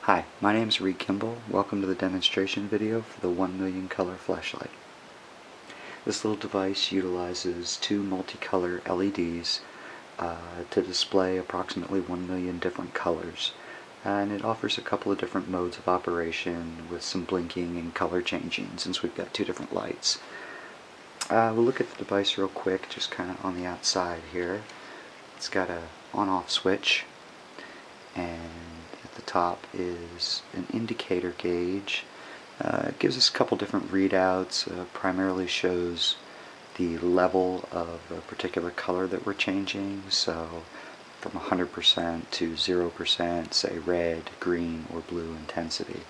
Hi, my name is Reed Kimball. Welcome to the demonstration video for the 1 million color flashlight. This little device utilizes two multicolor LEDs to display approximately 1 million different colors. And it offers a couple of different modes of operation with some blinking and color changing since we've got two different lights. We'll look at the device real quick, just kind of on the outside here. It's got a on-off switch, and at the top is an indicator gauge. It gives us a couple different readouts. Primarily shows the level of a particular color that we're changing, so from 100% to 0%, say red, green, or blue intensity.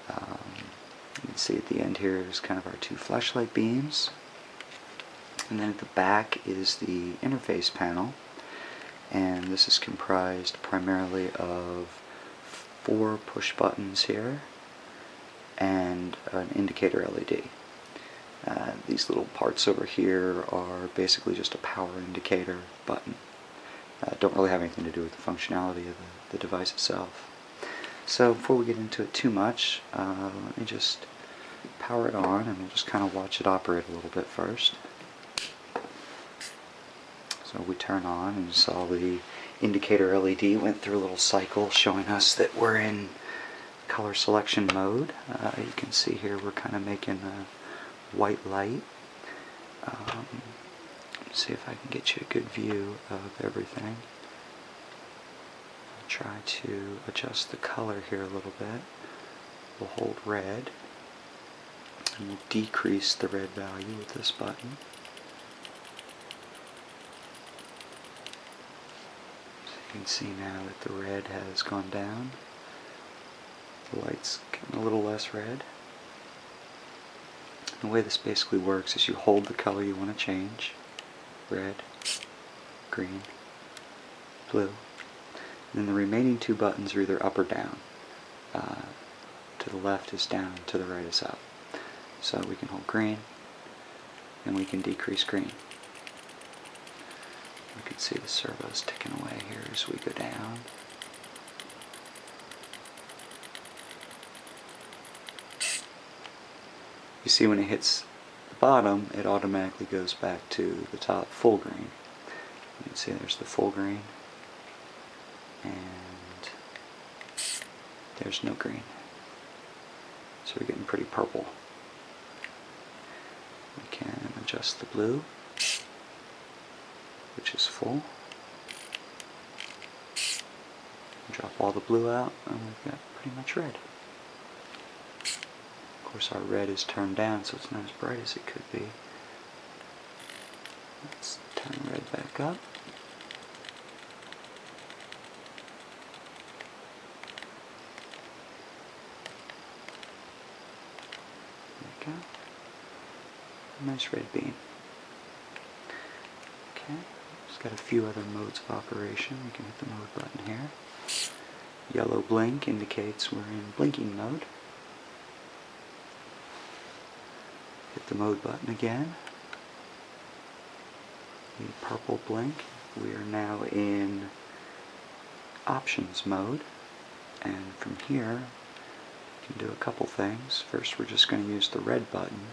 You can see at the end here is kind of our two flashlight beams, and then at the back is the interface panel, and this is comprised primarily of 4 push buttons here and an indicator LED. These little parts over here are basically just a power indicator button. Don't really have anything to do with the functionality of the device itself. So before we get into it too much, let me just power it on and we'll just kind of watch it operate a little bit first. So we turn on, and you saw the indicator LED went through a little cycle showing us that we're in color selection mode. You can see here we're kind of making a white light. Let's see if I can get you a good view of everything. I'll try to adjust the color here a little bit. We'll hold red, and we'll decrease the red value with this button. You can see now that the red has gone down. The light's getting a little less red. And the way this basically works is you hold the color you want to change. Red, green, blue. And then the remaining two buttons are either up or down. To the left is down, to the right is up. So we can hold green, and we can decrease green. You can see the servos ticking away here as we go down. You see when it hits the bottom, it automatically goes back to the top full green. You can see there's the full green, and there's no green. So we're getting pretty purple. We can adjust the blue, which is full. Drop all the blue out, and we've got pretty much red. Of course, our red is turned down, so it's not as bright as it could be. Let's turn red back up. There we go. Nice red beam. Okay. It's got a few other modes of operation. We can hit the mode button here. Yellow blink indicates we're in blinking mode. Hit the mode button again. The purple blink, we are now in options mode. And from here, we can do a couple things. First, we're just going to use the red button.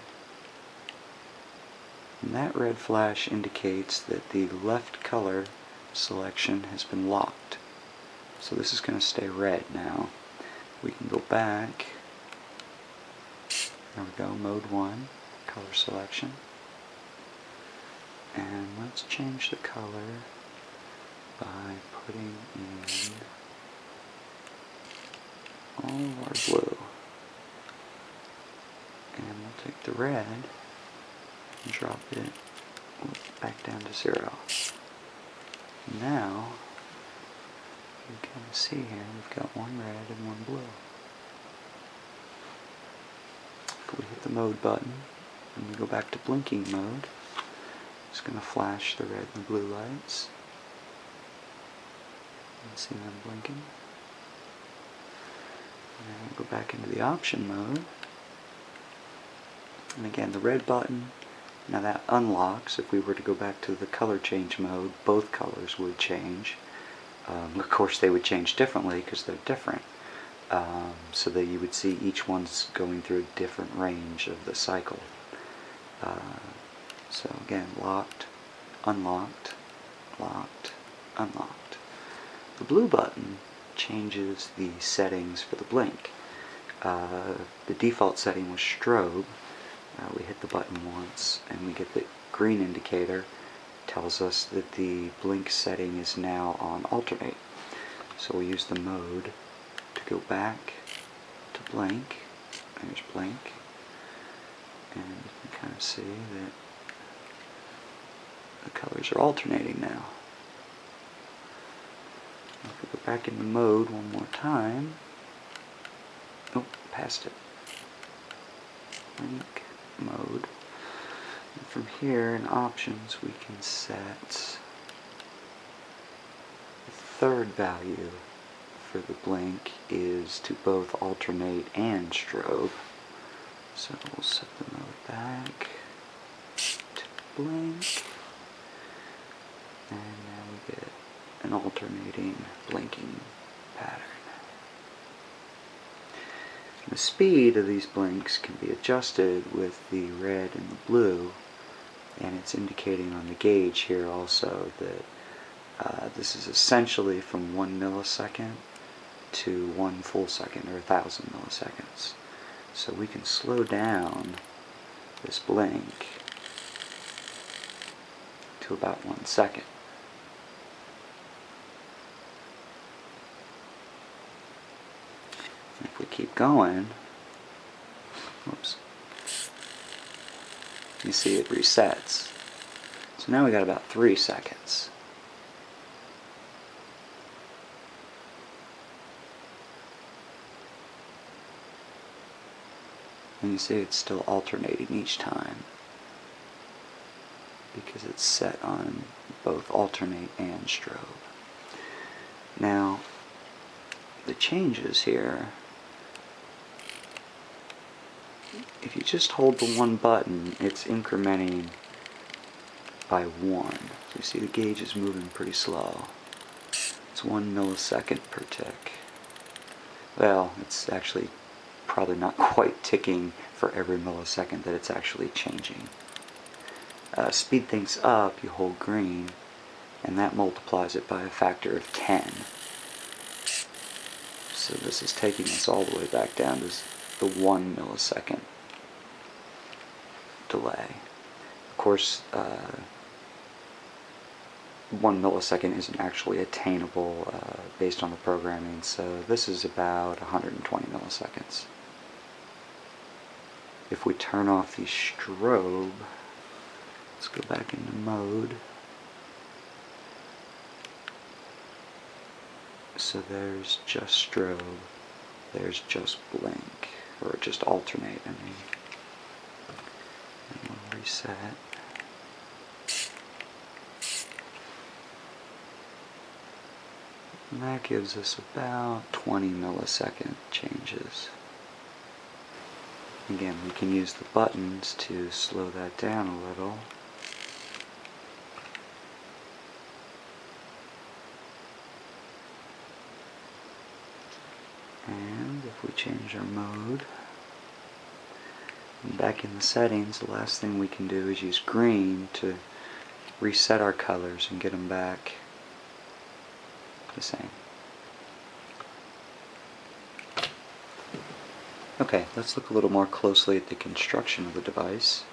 And that red flash indicates that the left color selection has been locked. So this is going to stay red now. We can go back. There we go, mode 1, color selection. And let's change the color by putting in all of our blue. And we'll take the red and drop it back down to 0. Now, you can see here we've got one red and one blue. If we hit the mode button and we go back to blinking mode, it's going to flash the red and the blue lights. You can see them blinking. And we'll go back into the option mode. And again, the red button, now that unlocks. If we were to go back to the color change mode, both colors would change. Of course, they would change differently because they're different. so that you would see each one's going through a different range of the cycle. So again, locked, unlocked, locked, unlocked. The blue button changes the settings for the blink. The default setting was strobe. We hit the button once and we get the green indicator. Tells us that the blink setting is now on alternate. So we'll use the mode to go back to blank. There's blank. And you can kind of see that the colors are alternating now. If we go back into mode one more time. Oh, passed it. Blink mode. And from here in options we can set the third value for the blink is to both alternate and strobe. So we'll set the mode back to blink, and now we get an alternating blinking pattern. The speed of these blinks can be adjusted with the red and the blue, and it's indicating on the gauge here also that this is essentially from 1 millisecond to 1 full second, or 1,000 milliseconds. So we can slow down this blink to about 1 second. And if we keep going, whoops, you see it resets. So now we got about 3 seconds. And you see it's still alternating each time because it's set on both alternate and strobe. Now, the changes here, if you just hold the one button, it's incrementing by 1. So you see the gauge is moving pretty slow. It's 1 millisecond per tick. Well, it's actually probably not quite ticking for every millisecond that it's actually changing. Speed things up, you hold green, and that multiplies it by a factor of 10. So this is taking us all the way back down to the 1 millisecond delay. Of course, 1 millisecond isn't actually attainable based on the programming, so this is about 120 milliseconds. If we turn off the strobe, let's go back into mode. So there's just strobe, there's just blink, or just alternate, I mean. And we'll reset. And that gives us about 20 millisecond changes. Again, we can use the buttons to slow that down a little. And if we change our mode, and back in the settings, the last thing we can do is use green to reset our colors and get them back the same. Okay, let's look a little more closely at the construction of the device.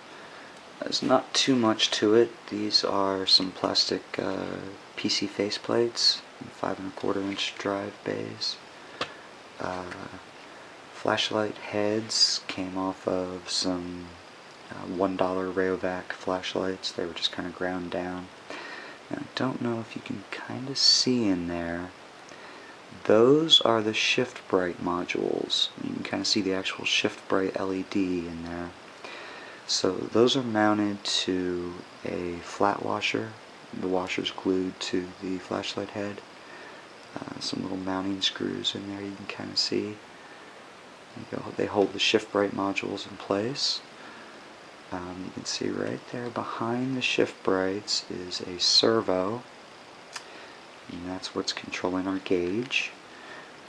There's not too much to it. These are some plastic PC faceplates, 5 1/4 inch drive bays. Flashlight heads came off of some $1 Rayovac flashlights. They were just kind of ground down. Now, I don't know if you can kind of see in there. Those are the shift bright modules. You can kind of see the actual shift bright LED in there. So those are mounted to a flat washer. The washer's glued to the flashlight head. Some little mounting screws in there you can kind of see. They hold the shift bright modules in place. You can see right there behind the shift brights is a servo, and that's what's controlling our gauge.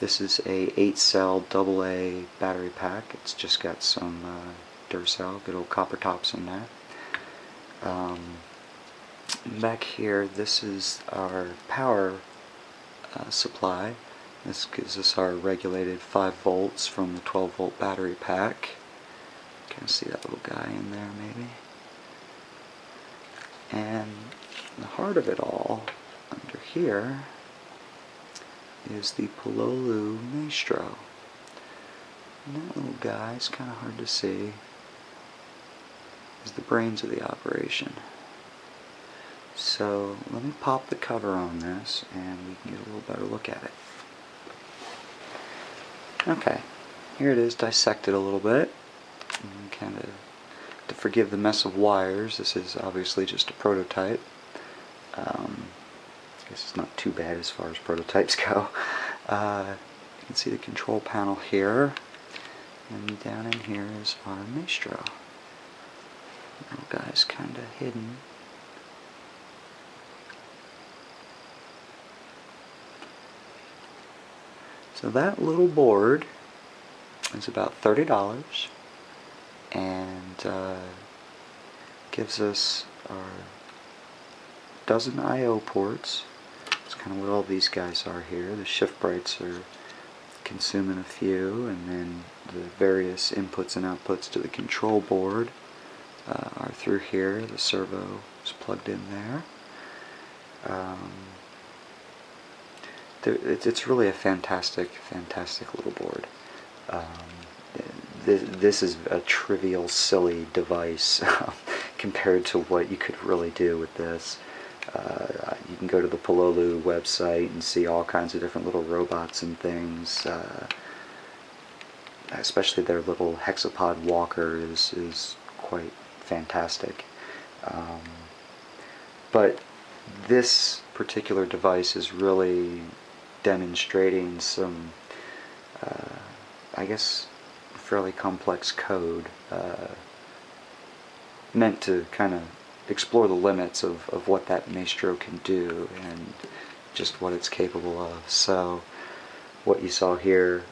This is a 8-cell AA battery pack. It's just got some Duracell, good old copper tops in there. Back here, this is our power supply. This gives us our regulated 5 volts from the 12 volt battery pack. Kind of see that little guy in there maybe. And the heart of it all, under here, is the Pololu Maestro. And that little guy is kind of hard to see. Is the brains of the operation. So let me pop the cover on this and we can get a little better look at it. Okay, here it is dissected a little bit. And kind of, to forgive the mess of wires, this is obviously just a prototype. I guess it's not too bad as far as prototypes go. You can see the control panel here, and down in here is our Maestro. The little guy's kind of hidden. So that little board is about $30 and gives us our dozen I/O ports. That's kind of what all these guys are here. The shift brights are consuming a few, and then the various inputs and outputs to the control board are through here. The servo is plugged in there. It's really a fantastic little board. This is a trivial, silly device compared to what you could really do with this. You can go to the Pololu website and see all kinds of different little robots and things. Especially their little hexapod walker is quite fantastic. But this particular device is really demonstrating some, I guess, fairly complex code meant to kind of explore the limits of what that Maestro can do and just what it's capable of. So what you saw here,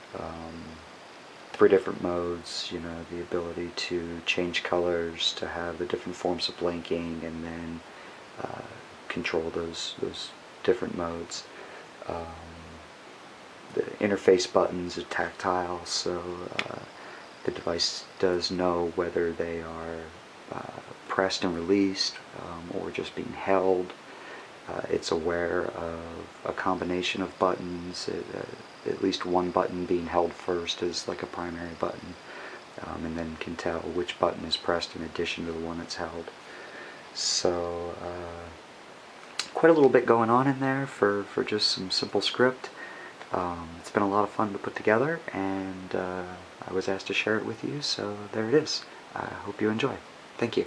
3 different modes, you know, the ability to change colors, to have the different forms of blinking, and then control those different modes. The interface buttons are tactile, so the device does know whether they are pressed and released or just being held. It's aware of a combination of buttons, at least one button being held first is like a primary button, and then can tell which button is pressed in addition to the one that's held. So quite a little bit going on in there for just some simple script. It's been a lot of fun to put together, and I was asked to share it with you, so there it is. I hope you enjoy. Thank you.